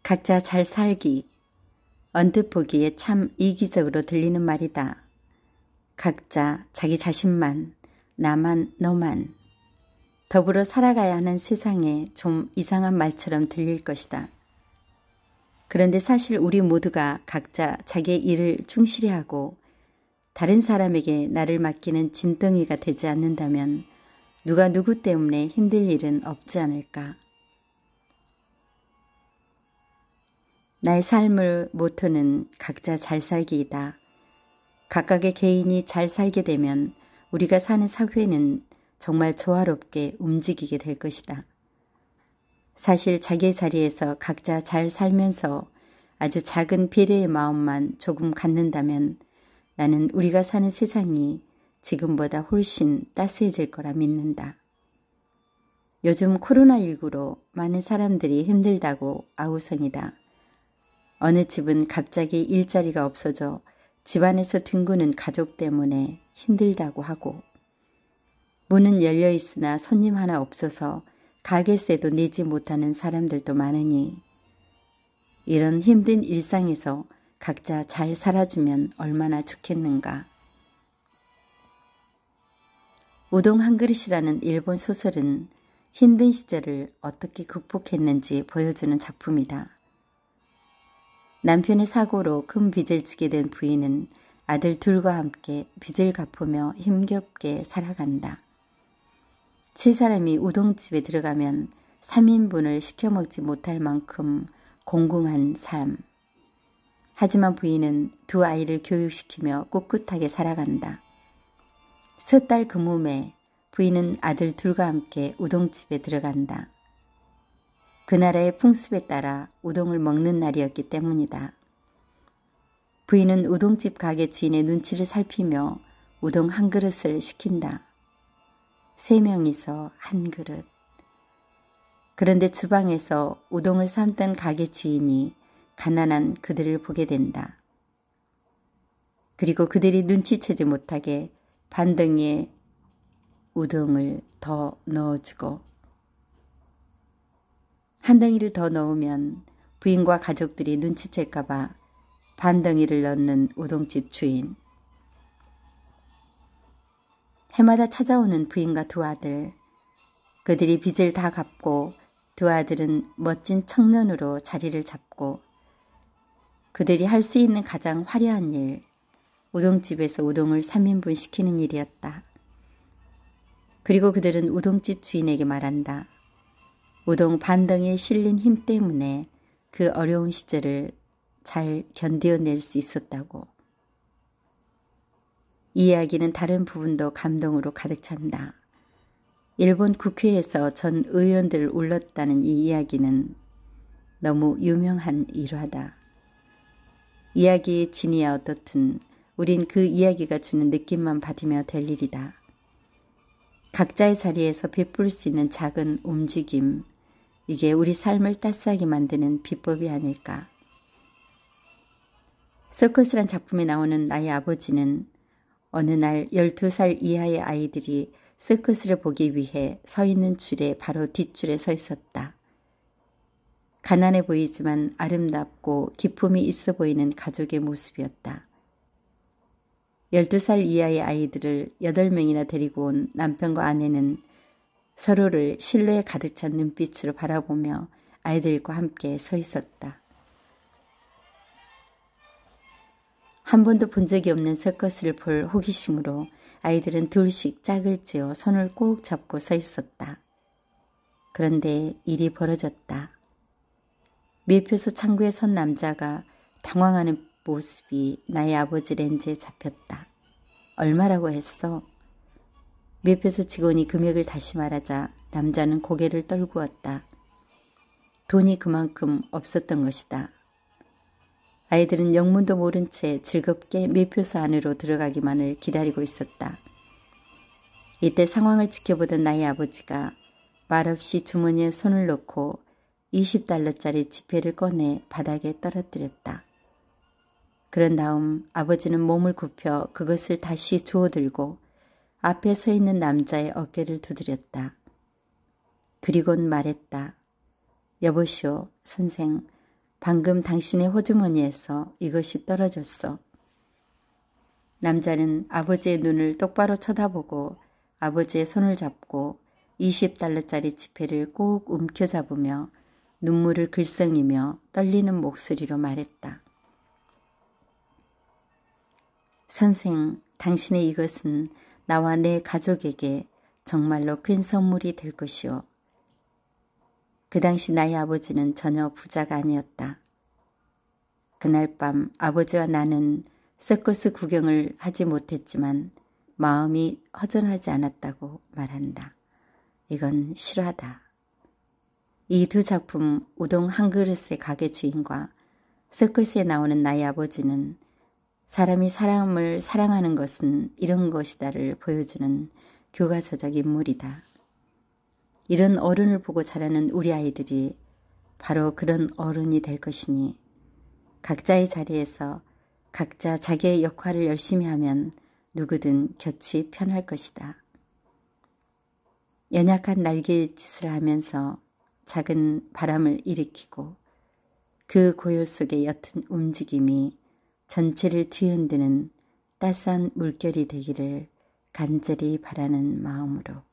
각자 잘 살기. 언뜻 보기에 참 이기적으로 들리는 말이다. 각자 자기 자신만, 나만, 너만. 더불어 살아가야 하는 세상에 좀 이상한 말처럼 들릴 것이다. 그런데 사실 우리 모두가 각자 자기의 일을 충실히 하고 다른 사람에게 나를 맡기는 짐덩이가 되지 않는다면 누가 누구 때문에 힘들 일은 없지 않을까. 나의 삶을 모토는 각자 잘 살기이다. 각각의 개인이 잘 살게 되면 우리가 사는 사회는 정말 조화롭게 움직이게 될 것이다. 사실 자기의 자리에서 각자 잘 살면서 아주 작은 배려의 마음만 조금 갖는다면 나는 우리가 사는 세상이 지금보다 훨씬 따스해질 거라 믿는다. 요즘 코로나19로 많은 사람들이 힘들다고 아우성이다. 어느 집은 갑자기 일자리가 없어져 집안에서 뒹구는 가족 때문에 힘들다고 하고, 문은 열려 있으나 손님 하나 없어서 가게세도 내지 못하는 사람들도 많으니 이런 힘든 일상에서 각자 잘 살아주면 얼마나 좋겠는가. 우동 한 그릇이라는 일본 소설은 힘든 시절을 어떻게 극복했는지 보여주는 작품이다. 남편의 사고로 큰 빚을 지게 된 부인은 아들 둘과 함께 빚을 갚으며 힘겹게 살아간다. 세 사람이 우동집에 들어가면 3인분을 시켜 먹지 못할 만큼 공공한 삶. 하지만 부인은 두 아이를 교육시키며 꿋꿋하게 살아간다. 석 달 근무에 부인은 아들 둘과 함께 우동집에 들어간다. 그 나라의 풍습에 따라 우동을 먹는 날이었기 때문이다. 부인은 우동집 가게 주인의 눈치를 살피며 우동 한 그릇을 시킨다. 3명이서 한 그릇. 그런데 주방에서 우동을 삶던 가게 주인이 가난한 그들을 보게 된다. 그리고 그들이 눈치채지 못하게 반덩이에 우동을 더 넣어주고, 한 덩이를 더 넣으면 부인과 가족들이 눈치챌까봐 반덩이를 넣는 우동집 주인. 해마다 찾아오는 부인과 두 아들. 그들이 빚을 다 갚고 두 아들은 멋진 청년으로 자리를 잡고, 그들이 할 수 있는 가장 화려한 일, 우동집에서 우동을 3인분 시키는 일이었다. 그리고 그들은 우동집 주인에게 말한다. 우동 반덩이에 실린 힘 때문에 그 어려운 시절을 잘 견뎌낼 수 있었다고. 이 이야기는 다른 부분도 감동으로 가득 찬다. 일본 국회에서 전 의원들을 울렸다는 이 이야기는 너무 유명한 일화다. 이야기의 진이야 어떻든 우린 그 이야기가 주는 느낌만 받으며 될 일이다. 각자의 자리에서 베풀 수 있는 작은 움직임, 이게 우리 삶을 따스하게 만드는 비법이 아닐까. 서커스란 작품에 나오는 나의 아버지는 어느 날 12살 이하의 아이들이 서커스를 보기 위해 서 있는 줄에 바로 뒷줄에 서 있었다. 가난해 보이지만 아름답고 기품이 있어 보이는 가족의 모습이었다. 12살 이하의 아이들을 8명이나 데리고 온 남편과 아내는 서로를 신뢰에 가득 찬 눈빛으로 바라보며 아이들과 함께 서 있었다. 한 번도 본 적이 없는 서커스를 볼 호기심으로 아이들은 둘씩 짝을 지어 손을 꼭 잡고 서 있었다. 그런데 일이 벌어졌다. 매표소 창구에 선 남자가 당황하는 모습이 나의 아버지 렌즈에 잡혔다. 얼마라고 했어? 매표소 직원이 금액을 다시 말하자 남자는 고개를 떨구었다. 돈이 그만큼 없었던 것이다. 아이들은 영문도 모른 채 즐겁게 매표소 안으로 들어가기만을 기다리고 있었다. 이때 상황을 지켜보던 나의 아버지가 말없이 주머니에 손을 넣고 20달러짜리 지폐를 꺼내 바닥에 떨어뜨렸다. 그런 다음 아버지는 몸을 굽혀 그것을 다시 주워들고 앞에 서 있는 남자의 어깨를 두드렸다. 그리곤 말했다. 여보시오, 선생, 방금 당신의 호주머니에서 이것이 떨어졌어. 남자는 아버지의 눈을 똑바로 쳐다보고 아버지의 손을 잡고 20달러짜리 지폐를 꼭 움켜잡으며 눈물을 글썽이며 떨리는 목소리로 말했다. 선생, 당신의 이것은 나와 내 가족에게 정말로 큰 선물이 될 것이오. 그 당시 나의 아버지는 전혀 부자가 아니었다. 그날 밤 아버지와 나는 서커스 구경을 하지 못했지만 마음이 허전하지 않았다고 말한다. 이건 실화다. 이 두 작품 우동 한 그릇의 가게 주인과 서커스에 나오는 나의 아버지는 사람이 사람을 사랑하는 것은 이런 것이다를 보여주는 교과서적 인물이다. 이런 어른을 보고 자라는 우리 아이들이 바로 그런 어른이 될 것이니 각자의 자리에서 각자 자기의 역할을 열심히 하면 누구든 곁이 편할 것이다. 연약한 날개짓을 하면서 작은 바람을 일으키고 그 고요 속의 옅은 움직임이 전체를 뒤흔드는 따스한 물결이 되기를 간절히 바라는 마음으로.